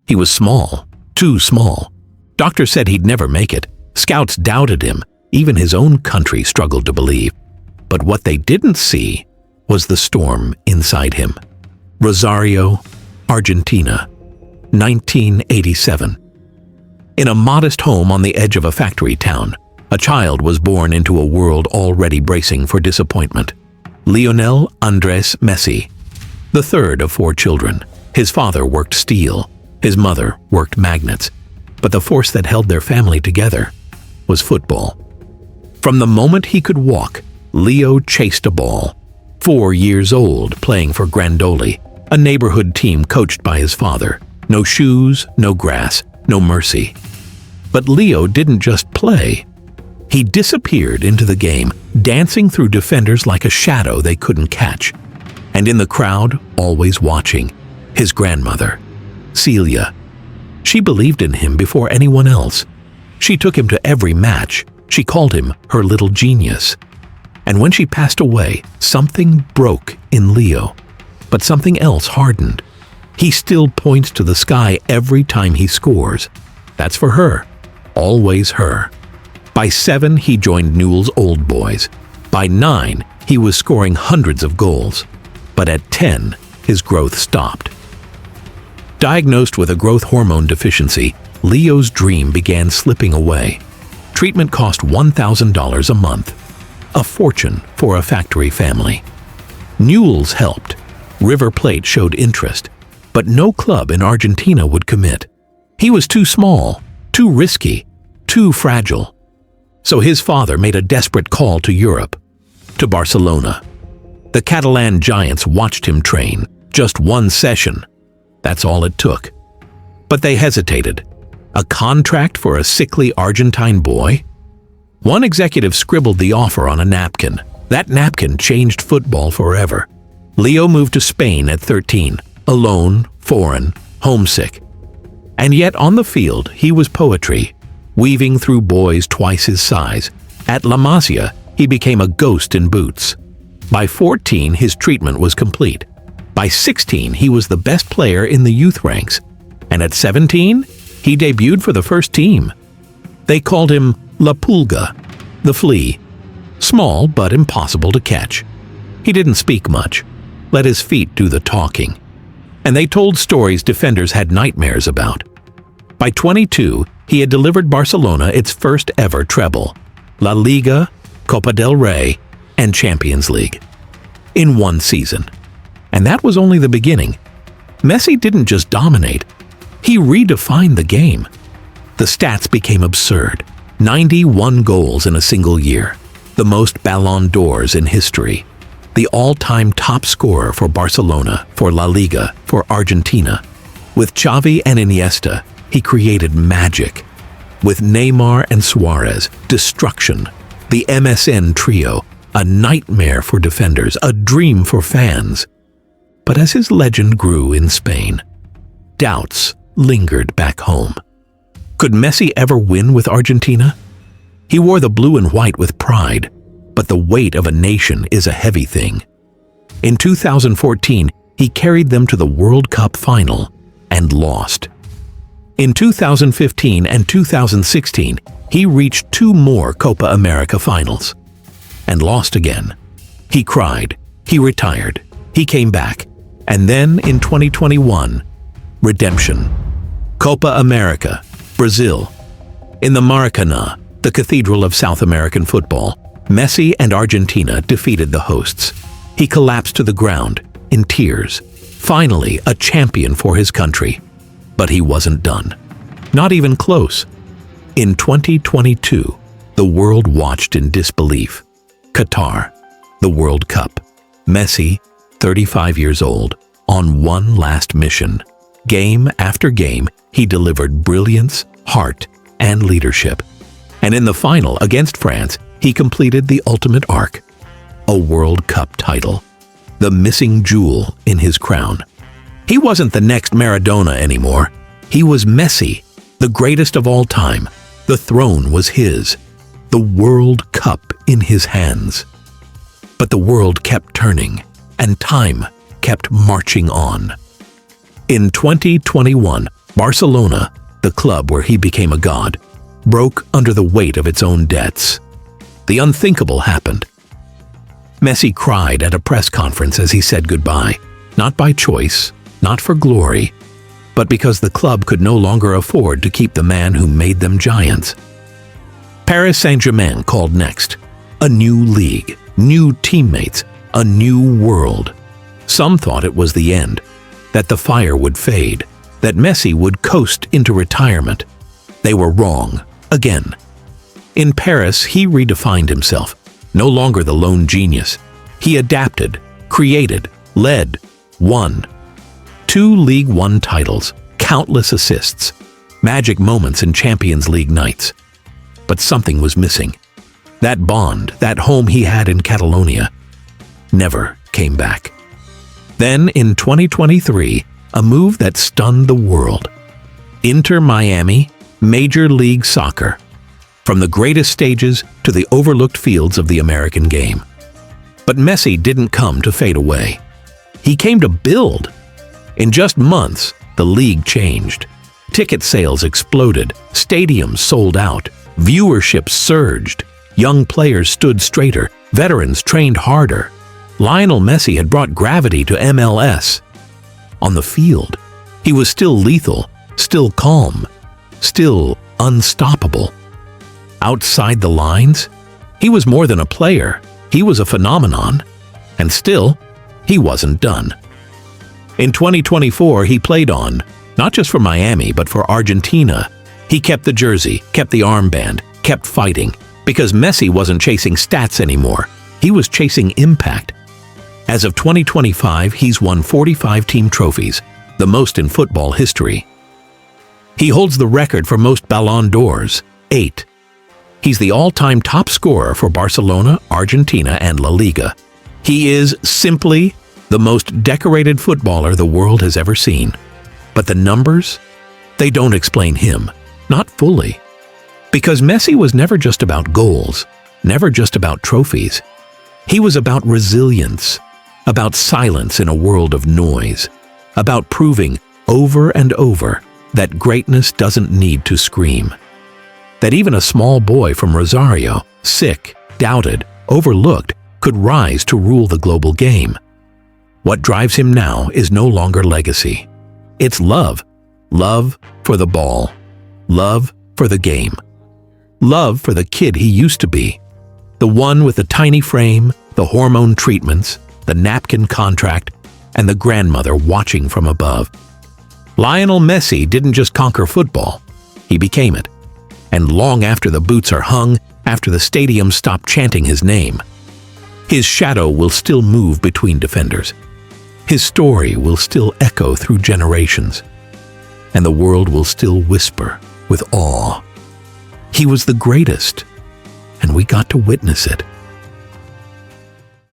He was small, too small. Doctors said he'd never make it. Scouts doubted him. Even his own country struggled to believe. But what they didn't see was the storm inside him. Rosario, Argentina, 1987. In a modest home on the edge of a factory town, a child was born into a world already bracing for disappointment. Lionel Andres Messi, the third of 4 children. His father worked steel. His mother worked magnets. But the force that held their family together was football. From the moment he could walk, Leo chased a ball. 4 years old, playing for Grandoli, a neighborhood team coached by his father. No shoes, no grass, no mercy. But Leo didn't just play. He disappeared into the game, dancing through defenders like a shadow they couldn't catch. And in the crowd, always watching, his grandmother, Celia. She believed in him before anyone else. She took him to every match. She called him her little genius. And when she passed away, something broke in Leo. But something else hardened. He still points to the sky every time he scores. That's for her. Always her. By 7, he joined Newell's Old Boys. By 9, he was scoring hundreds of goals. But at 10, his growth stopped. Diagnosed with a growth hormone deficiency, Leo's dream began slipping away. Treatment cost $1,000 a month. A fortune for a factory family. Newell's helped. River Plate showed interest. But no club in Argentina would commit. He was too small, too risky, too fragile. So his father made a desperate call to Europe, to Barcelona. The Catalan giants watched him train. Just 1 session. That's all it took. But they hesitated. A contract for a sickly Argentine boy? One executive scribbled the offer on a napkin. That napkin changed football forever. Leo moved to Spain at 13, alone, foreign, homesick. And yet on the field, he was poetry, weaving through boys twice his size. At La Masia, he became a ghost in boots. By 14, his treatment was complete. By 16, he was the best player in the youth ranks. And at 17, he debuted for the first team. They called him La Pulga, the flea. Small but impossible to catch. He didn't speak much. Let his feet do the talking. And they told stories defenders had nightmares about. By 22, he had delivered Barcelona its first ever treble. La Liga, Copa del Rey, and Champions League. In 1 season. And that was only the beginning. Messi didn't just dominate. He redefined the game. The stats became absurd. 91 goals in a single year. The most Ballon d'Ors in history. The all-time top scorer for Barcelona, for La Liga, for Argentina. With Xavi and Iniesta, he created magic. With Neymar and Suarez, destruction. The MSN trio, a nightmare for defenders, a dream for fans. But as his legend grew in Spain, doubts lingered back home. Could Messi ever win with Argentina? He wore the blue and white with pride, but the weight of a nation is a heavy thing. In 2014, he carried them to the World Cup final and lost. In 2015 and 2016, he reached 2 more Copa America finals and lost again. He cried, he retired, he came back, and then in 2021, redemption. Copa America, Brazil. In the Maracanã, the cathedral of South American football, Messi and Argentina defeated the hosts. He collapsed to the ground, in tears. Finally, a champion for his country. But he wasn't done. Not even close. In 2022, the world watched in disbelief. Qatar, the World Cup. Messi, 35 years old, on one last mission. Game after game, he delivered brilliance, heart, and leadership. And in the final against France, he completed the ultimate arc. A World Cup title. The missing jewel in his crown. He wasn't the next Maradona anymore. He was Messi, the greatest of all time. The throne was his. The World Cup in his hands. But the world kept turning, and time kept marching on. In 2021, Barcelona, the club where he became a god, broke under the weight of its own debts. The unthinkable happened. Messi cried at a press conference as he said goodbye, not by choice, not for glory, but because the club could no longer afford to keep the man who made them giants. Paris Saint-Germain called next. A new league, new teammates, a new world. Some thought it was the end, that the fire would fade, that Messi would coast into retirement. They were wrong, again. In Paris, he redefined himself, no longer the lone genius. He adapted, created, led, won. 2 League One titles, countless assists, magic moments in Champions League nights. But something was missing. That bond, that home he had in Catalonia, never came back. Then, in 2023, a move that stunned the world. Inter Miami, Major League Soccer. From the greatest stages to the overlooked fields of the American game. But Messi didn't come to fade away. He came to build. In just months, the league changed. Ticket sales exploded, stadiums sold out, viewership surged, young players stood straighter, veterans trained harder. Lionel Messi had brought gravity to MLS. On the field, he was still lethal, still calm, still unstoppable. Outside the lines, he was more than a player, he was a phenomenon. And still, he wasn't done. In 2024, he played on, not just for Miami, but for Argentina. He kept the jersey, kept the armband, kept fighting, because Messi wasn't chasing stats anymore. He was chasing impact. As of 2025, he's won 45 team trophies, the most in football history. He holds the record for most Ballon d'Ors, 8. He's the all-time top scorer for Barcelona, Argentina, and La Liga. He is simply the most decorated footballer the world has ever seen. But the numbers? They don't explain him. Not fully. Because Messi was never just about goals, never just about trophies. He was about resilience, about silence in a world of noise, about proving over and over that greatness doesn't need to scream. That even a small boy from Rosario, sick, doubted, overlooked, could rise to rule the global game. What drives him now is no longer legacy. It's love. Love for the ball. Love for the game. Love for the kid he used to be. The one with the tiny frame, the hormone treatments, the napkin contract, and the grandmother watching from above. Lionel Messi didn't just conquer football. He became it. And long after the boots are hung, after the stadium stop chanting his name, his shadow will still move between defenders. His story will still echo through generations. And the world will still whisper with awe. He was the greatest, and we got to witness it.